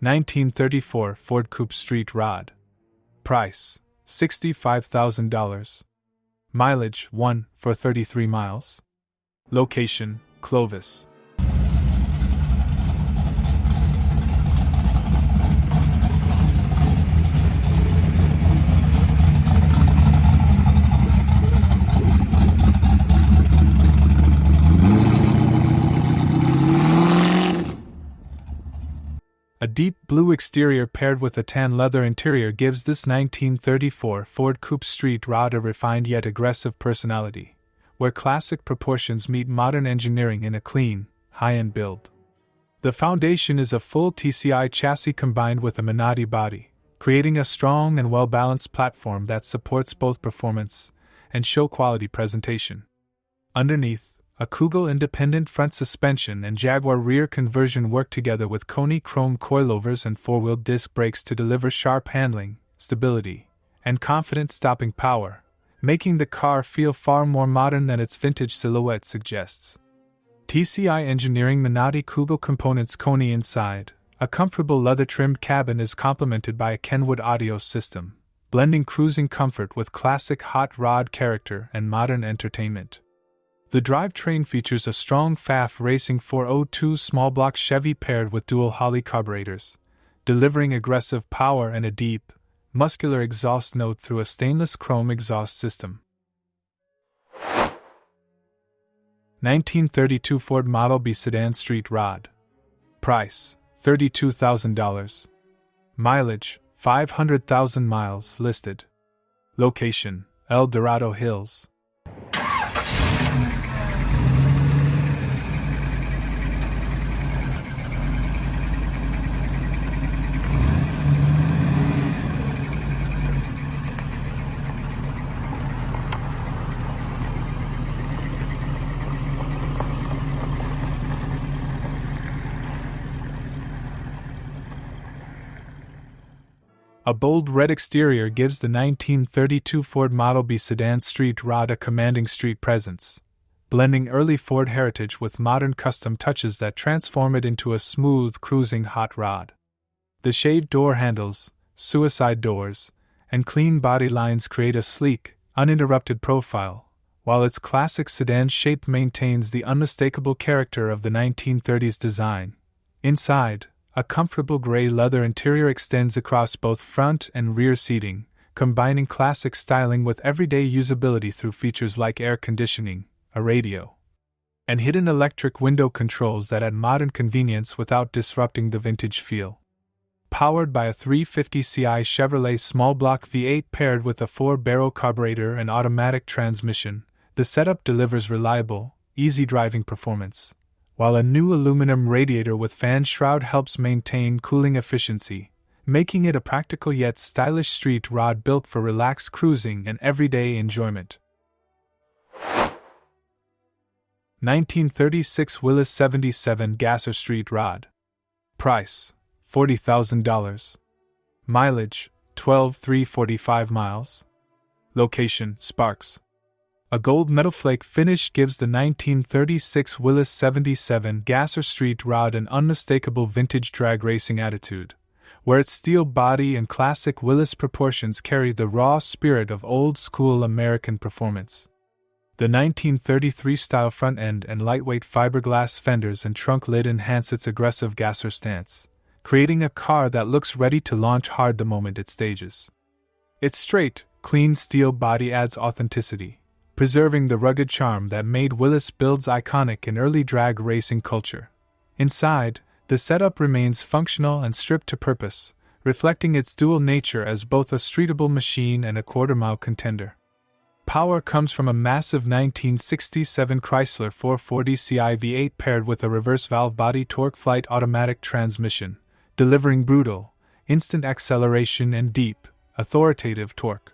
1934 Ford Coupe Street Rod. Price, $65,000. Mileage, 1 for 33 miles. Location, Clovis. A deep blue exterior paired with a tan leather interior gives this 1934 Ford Coupe Street Rod a refined yet aggressive personality, where classic proportions meet modern engineering in a clean, high-end build. The foundation is a full TCI chassis combined with a Minotti body, creating a strong and well-balanced platform that supports both performance and show-quality presentation. Underneath, a Kugel independent front suspension and Jaguar rear conversion work together with Koni chrome coilovers and four-wheel disc brakes to deliver sharp handling, stability, and confident stopping power, making the car feel far more modern than its vintage silhouette suggests. TCI engineering Minotti Kugel components. Koni inside, a comfortable leather-trimmed cabin is complemented by a Kenwood audio system, blending cruising comfort with classic hot rod character and modern entertainment. The drivetrain features a strong FAF Racing 402 small block Chevy paired with dual Holley carburetors, delivering aggressive power and a deep, muscular exhaust note through a stainless chrome exhaust system. 1932 Ford Model B Sedan Street Rod. Price, $32,000. Mileage, 500,000 miles listed. Location, El Dorado Hills. A bold red exterior gives the 1932 Ford Model B Sedan Street Rod a commanding street presence, blending early Ford heritage with modern custom touches that transform it into a smooth, cruising hot rod. The shaved door handles, suicide doors, and clean body lines create a sleek, uninterrupted profile, while its classic sedan shape maintains the unmistakable character of the 1930s design. Inside, a comfortable gray leather interior extends across both front and rear seating, combining classic styling with everyday usability through features like air conditioning, a radio, and hidden electric window controls that add modern convenience without disrupting the vintage feel. Powered by a 350ci Chevrolet small block V8 paired with a 4-barrel carburetor and automatic transmission, the setup delivers reliable, easy driving performance, while a new aluminum radiator with fan shroud helps maintain cooling efficiency, making it a practical yet stylish street rod built for relaxed cruising and everyday enjoyment. 1936 Willys 77 Gasser Street Rod. Price, $40,000. Mileage, 12,345 miles. Location, Sparks. A gold metal flake finish gives the 1936 Willys 77 Gasser Street Rod an unmistakable vintage drag racing attitude, where its steel body and classic Willys proportions carry the raw spirit of old-school American performance. The 1933 style front end and lightweight fiberglass fenders and trunk lid enhance its aggressive gasser stance, creating a car that looks ready to launch hard the moment it stages. Its straight, clean steel body adds authenticity, preserving the rugged charm that made Willys builds iconic in early drag racing culture. Inside, the setup remains functional and stripped to purpose, reflecting its dual nature as both a streetable machine and a quarter-mile contender. Power comes from a massive 1967 Chrysler 440ci V8 paired with a reverse valve body torque flight automatic transmission, delivering brutal, instant acceleration and deep, authoritative torque.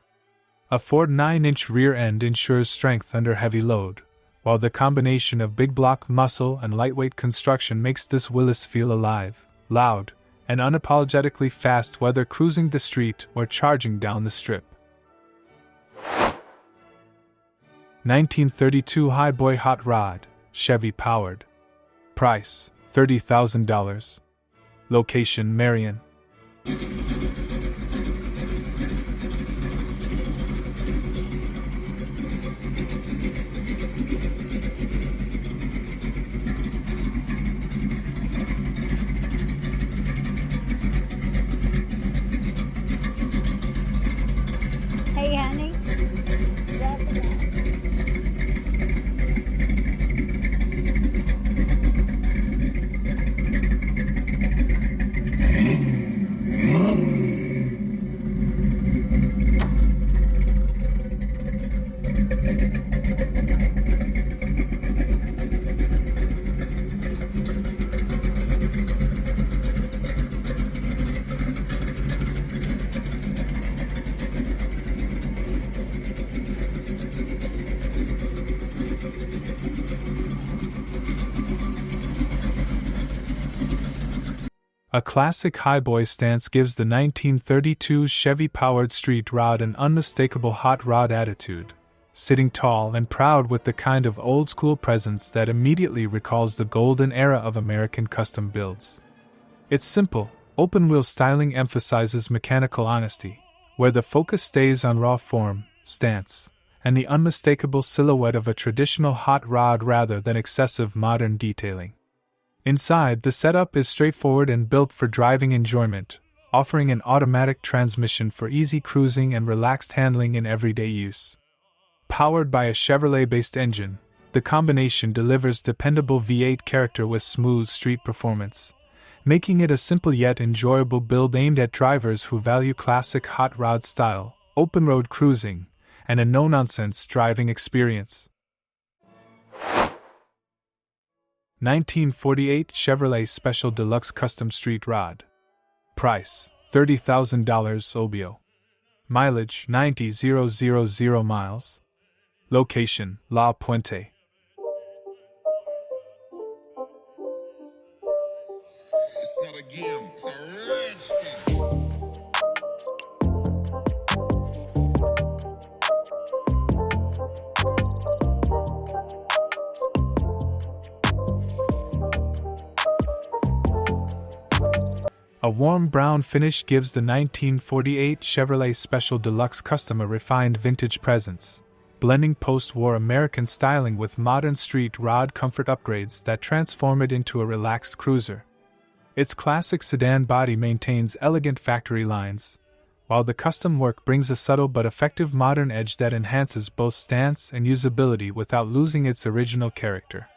A Ford 9-inch rear end ensures strength under heavy load, while the combination of big block muscle and lightweight construction makes this Willys feel alive, loud, and unapologetically fast whether cruising the street or charging down the strip. 1932 Highboy Hot Rod, Chevy powered. Price, $30,000. Location Marion. Hey, honey. A classic highboy stance gives the 1932 Chevy-powered street rod an unmistakable hot rod attitude, sitting tall and proud with the kind of old-school presence that immediately recalls the golden era of American custom builds. Its simple, open-wheel styling emphasizes mechanical honesty, where the focus stays on raw form, stance, and the unmistakable silhouette of a traditional hot rod rather than excessive modern detailing. Inside, the setup is straightforward and built for driving enjoyment, offering an automatic transmission for easy cruising and relaxed handling in everyday use. Powered by a Chevrolet-based engine, the combination delivers dependable V8 character with smooth street performance, making it a simple yet enjoyable build aimed at drivers who value classic hot rod style, open-road cruising, and a no-nonsense driving experience. 1948 Chevrolet Special Deluxe Custom Street Rod. Price, $30,000 OBO. Mileage, 90,000 miles. Location, La Puente. It's not a game, it's a rich thing. A warm brown finish gives the 1948 Chevrolet Special Deluxe Custom a refined vintage presence, blending post-war American styling with modern street rod comfort upgrades that transform it into a relaxed cruiser. Its classic sedan body maintains elegant factory lines, while the custom work brings a subtle but effective modern edge that enhances both stance and usability without losing its original character.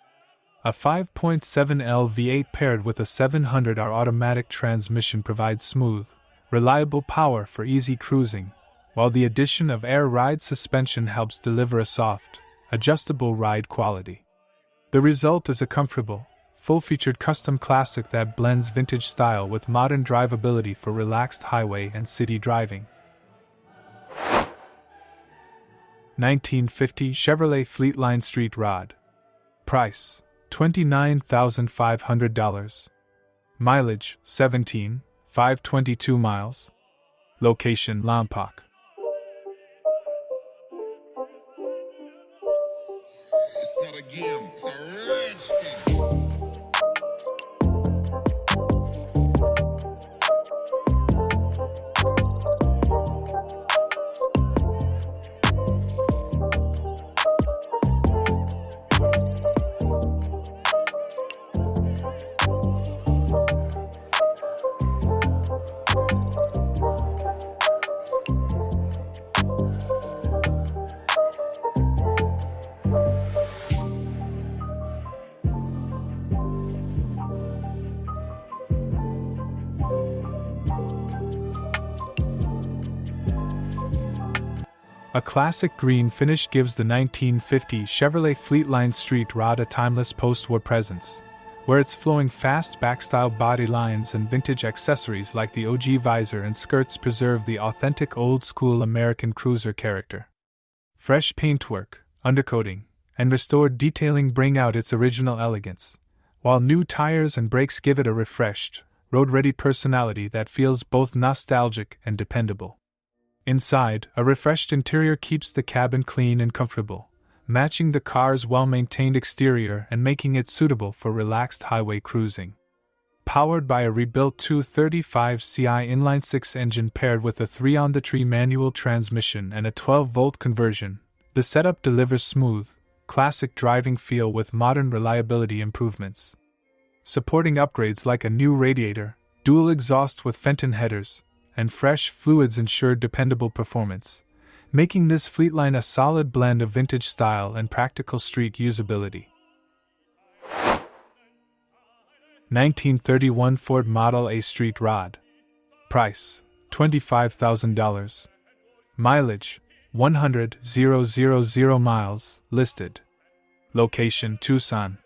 A 5.7L V8 paired with a 700R automatic transmission provides smooth, reliable power for easy cruising, while the addition of air ride suspension helps deliver a soft, adjustable ride quality. The result is a comfortable, full-featured custom classic that blends vintage style with modern drivability for relaxed highway and city driving. 1950 Chevrolet Fleetline Street Rod. Price, $29,500. Mileage, 17,522 miles. Location, Lompoc. It's not a game, it's a rich thing. A classic green finish gives the 1950 Chevrolet Fleetline Street Rod a timeless post-war presence, where its flowing fastback-style body lines and vintage accessories like the OG visor and skirts preserve the authentic old-school American cruiser character. Fresh paintwork, undercoating, and restored detailing bring out its original elegance, while new tires and brakes give it a refreshed, road-ready personality that feels both nostalgic and dependable. Inside, a refreshed interior keeps the cabin clean and comfortable, matching the car's well-maintained exterior and making it suitable for relaxed highway cruising. Powered by a rebuilt 235 CI inline-six engine paired with a 3-on-the-tree manual transmission and a 12-volt conversion, the setup delivers smooth, classic driving feel with modern reliability improvements. Supporting upgrades like a new radiator, dual exhaust with Fenton headers, and fresh fluids ensure dependable performance, making this Fleetline a solid blend of vintage style and practical street usability. 1931 Ford Model A Street Rod. Price: $25,000. Mileage: 100,000 miles, listed. Location: Tucson.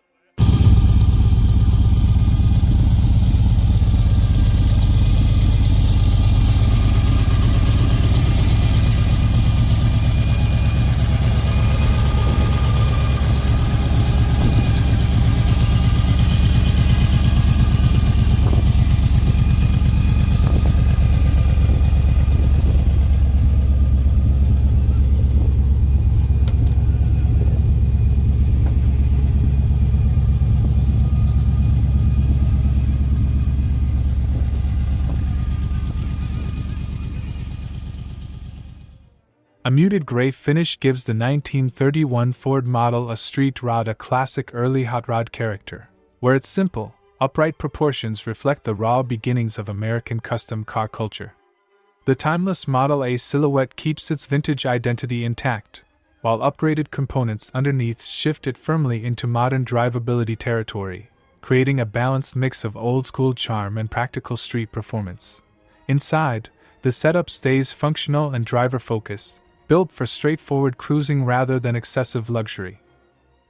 A muted gray finish gives the 1931 Ford model a street rod a classic early hot rod character, where its simple, upright proportions reflect the raw beginnings of American custom car culture. The timeless Model A silhouette keeps its vintage identity intact, while upgraded components underneath shift it firmly into modern drivability territory, creating a balanced mix of old-school charm and practical street performance. Inside, the setup stays functional and driver-focused, built for straightforward cruising rather than excessive luxury.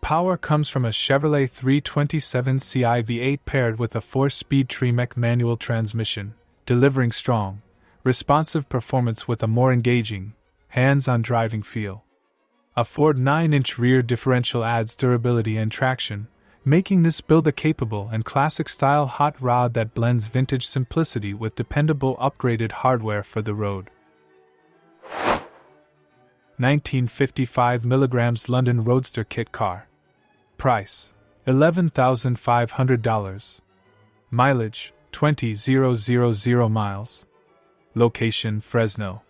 Power comes from a Chevrolet 327 CI V8 paired with a 4-speed Tremec manual transmission, delivering strong, responsive performance with a more engaging, hands-on driving feel. A Ford 9-inch rear differential adds durability and traction, making this build a capable and classic-style hot rod that blends vintage simplicity with dependable upgraded hardware for the road. 1955 mg London Roadster kit car. Price: $11,500. Mileage: 20,000 miles. Location: Fresno.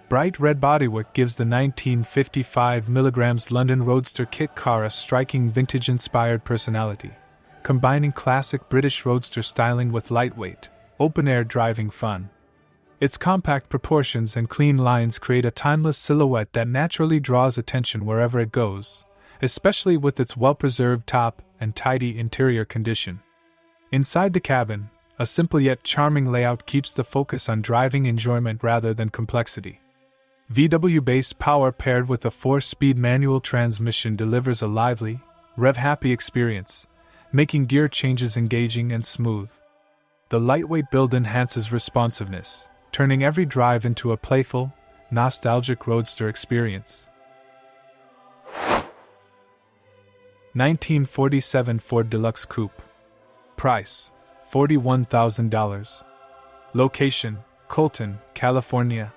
Bright red bodywork gives the 1955 mg London Roadster kit car a striking vintage-inspired personality, combining classic British roadster styling with lightweight, open-air driving fun. Its compact proportions and clean lines create a timeless silhouette that naturally draws attention wherever it goes, especially with its well-preserved top and tidy interior condition. Inside the cabin, a simple yet charming layout keeps the focus on driving enjoyment rather than complexity. VW-based power paired with a 4-speed manual transmission delivers a lively, rev-happy experience, making gear changes engaging and smooth. The lightweight build enhances responsiveness, turning every drive into a playful, nostalgic roadster experience. 1947 Ford Deluxe Coupe. Price: $41,000. Location: Colton, California.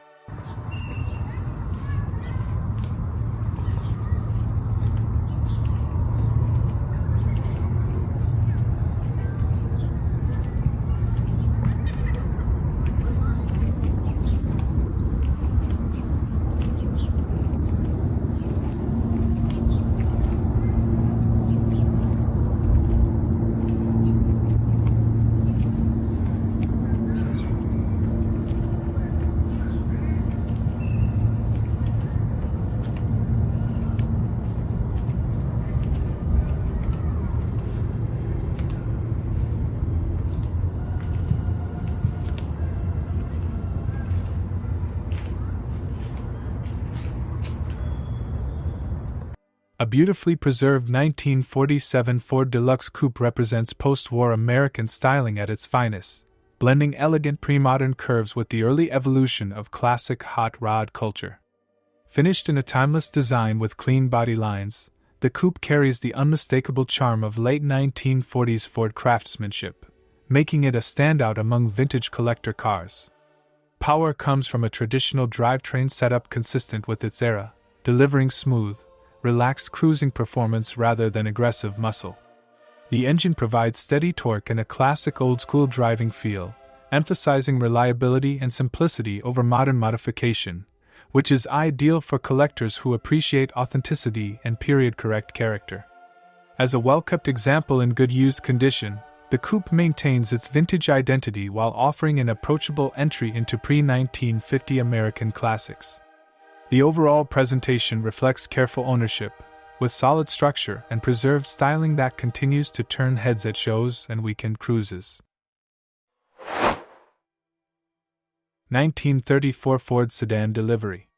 A beautifully preserved 1947 Ford Deluxe Coupe represents post-war American styling at its finest, blending elegant pre-modern curves with the early evolution of classic hot rod culture. Finished in a timeless design with clean body lines, the coupe carries the unmistakable charm of late 1940s Ford craftsmanship, making it a standout among vintage collector cars. Power comes from a traditional drivetrain setup consistent with its era, delivering smooth, relaxed cruising performance rather than aggressive muscle. The engine provides steady torque and a classic old-school driving feel, emphasizing reliability and simplicity over modern modification, which is ideal for collectors who appreciate authenticity and period-correct character. As a well-kept example in good used condition, the coupe maintains its vintage identity while offering an approachable entry into pre-1950 American classics. The overall presentation reflects careful ownership, with solid structure and preserved styling that continues to turn heads at shows and weekend cruises. 1934 Ford Sedan delivery.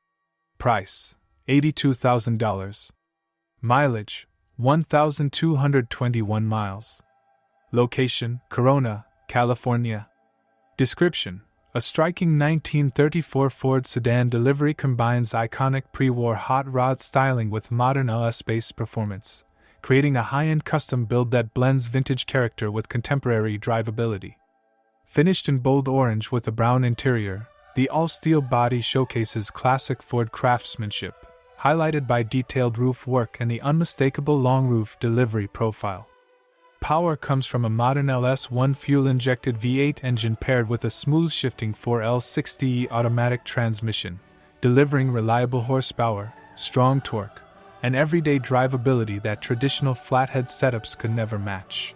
Price: $82,000. Mileage: 1,221 miles. Location: Corona, California. Description: a striking 1934 Ford Sedan delivery combines iconic pre-war hot rod styling with modern LS-based performance, creating a high-end custom build that blends vintage character with contemporary drivability. Finished in bold orange with a brown interior, the all-steel body showcases classic Ford craftsmanship, highlighted by detailed roof work and the unmistakable long roof delivery profile. Power comes from a modern LS1 fuel-injected V8 engine paired with a smooth-shifting 4L60E automatic transmission, delivering reliable horsepower, strong torque, and everyday drivability that traditional flathead setups could never match.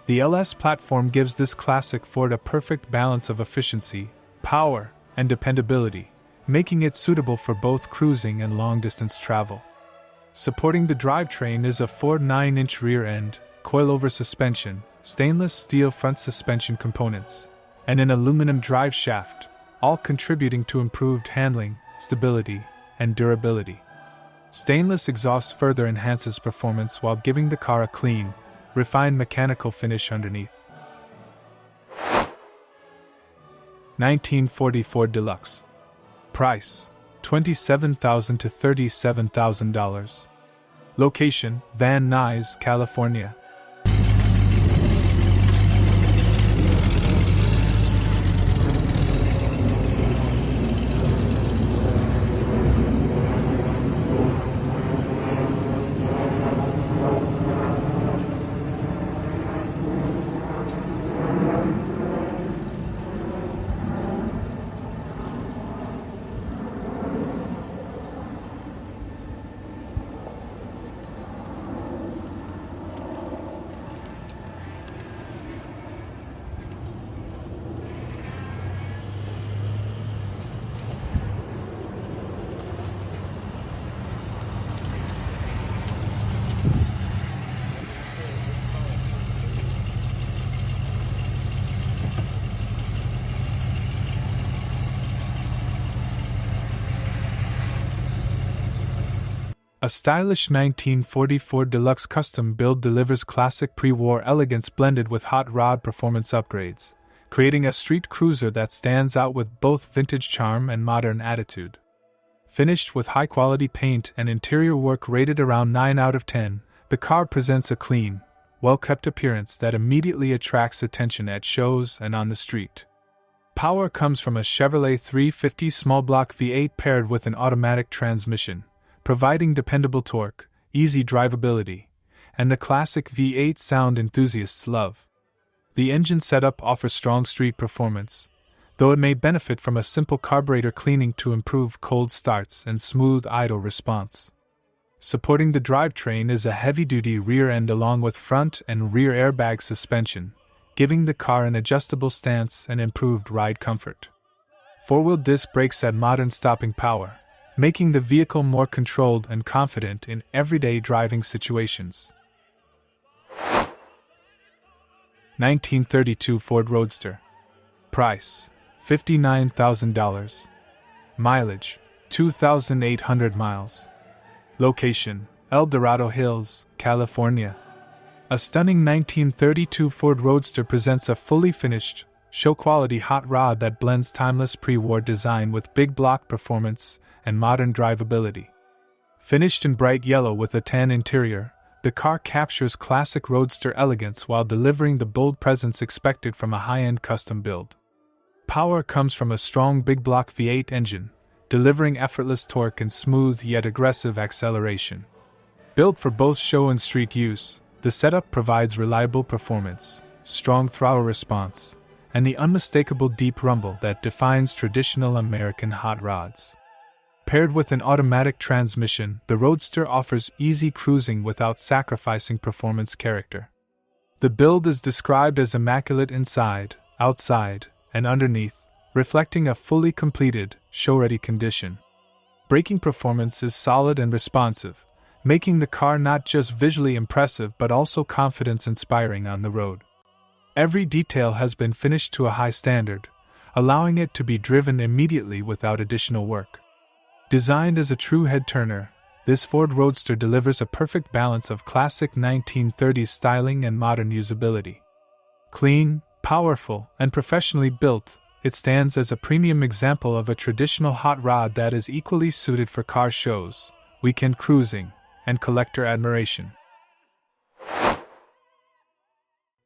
The LS platform gives this classic Ford a perfect balance of efficiency, power, and dependability, making it suitable for both cruising and long-distance travel. Supporting the drivetrain is a Ford 9-inch rear end, coilover suspension, stainless steel front suspension components, and an aluminum drive shaft, all contributing to improved handling, stability, and durability. Stainless exhaust further enhances performance while giving the car a clean, refined mechanical finish underneath. 1944 Deluxe. Price: $27,000 to $37,000. Location: Van Nuys, California. A stylish 1944 Deluxe custom build delivers classic pre-war elegance blended with hot rod performance upgrades, creating a street cruiser that stands out with both vintage charm and modern attitude. Finished with high-quality paint and interior work rated around 9 out of 10, the car presents a clean, well-kept appearance that immediately attracts attention at shows and on the street. Power comes from a Chevrolet 350 small block V8 paired with an automatic transmission, providing dependable torque, easy drivability, and the classic V8 sound enthusiasts love. The engine setup offers strong street performance, though it may benefit from a simple carburetor cleaning to improve cold starts and smooth idle response. Supporting the drivetrain is a heavy-duty rear end along with front and rear airbag suspension, giving the car an adjustable stance and improved ride comfort. Four-wheel disc brakes add modern stopping power, making the vehicle more controlled and confident in everyday driving situations. 1932 Ford Roadster. Price: $59,000. Mileage: 2,800 miles. Location: El Dorado Hills, California. A stunning 1932 Ford Roadster presents a fully finished, show-quality hot rod that blends timeless pre-war design with big block performance and modern drivability. Finished in bright yellow with a tan interior, the car captures classic Roadster elegance while delivering the bold presence expected from a high-end custom build. Power comes from a strong big block V8 engine, delivering effortless torque and smooth yet aggressive acceleration. Built for both show and street use, the setup provides reliable performance, strong throttle response, and the unmistakable deep rumble that defines traditional American hot rods. Paired with an automatic transmission, the Roadster offers easy cruising without sacrificing performance character. The build is described as immaculate inside, outside, and underneath, reflecting a fully completed, show-ready condition. Braking performance is solid and responsive, making the car not just visually impressive but also confidence-inspiring on the road. Every detail has been finished to a high standard, allowing it to be driven immediately without additional work. Designed as a true head-turner, this Ford Roadster delivers a perfect balance of classic 1930s styling and modern usability. Clean, powerful, and professionally built, it stands as a premium example of a traditional hot rod that is equally suited for car shows, weekend cruising, and collector admiration.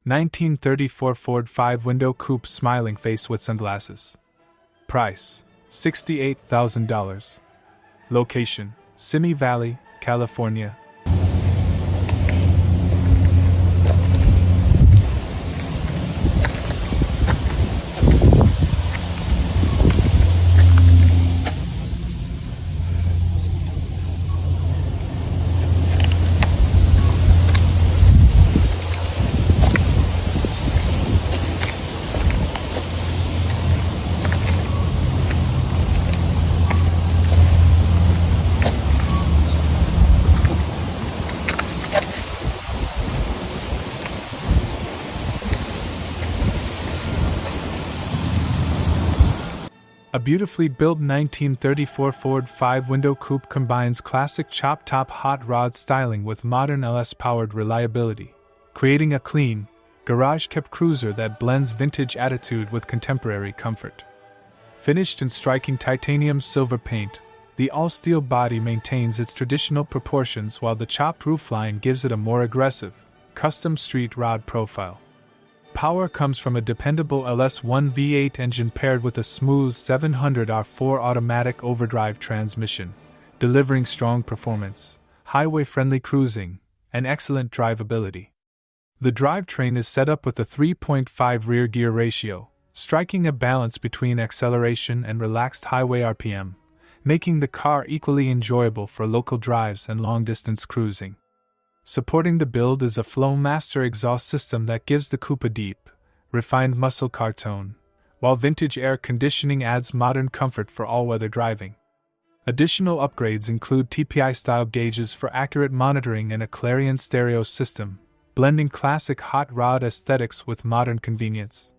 1934 Ford 5-window coupe smiling face with sunglasses. Price: $68,000. Location: Simi Valley, California. A beautifully built 1934 Ford 5-window coupe combines classic chop-top hot rod styling with modern LS-powered reliability, creating a clean, garage-kept cruiser that blends vintage attitude with contemporary comfort. Finished in striking titanium silver paint, the all-steel body maintains its traditional proportions while the chopped roofline gives it a more aggressive, custom street rod profile. Power comes from a dependable LS1 V8 engine paired with a smooth 700R4 automatic overdrive transmission, delivering strong performance, highway-friendly cruising, and excellent drivability. The drivetrain is set up with a 3.5 rear-gear ratio, striking a balance between acceleration and relaxed highway RPM, making the car equally enjoyable for local drives and long-distance cruising. Supporting the build is a Flowmaster exhaust system that gives the coupe a deep, refined muscle car tone, while vintage air conditioning adds modern comfort for all-weather driving. Additional upgrades include TPI-style gauges for accurate monitoring and a Clarion stereo system, blending classic hot rod aesthetics with modern convenience.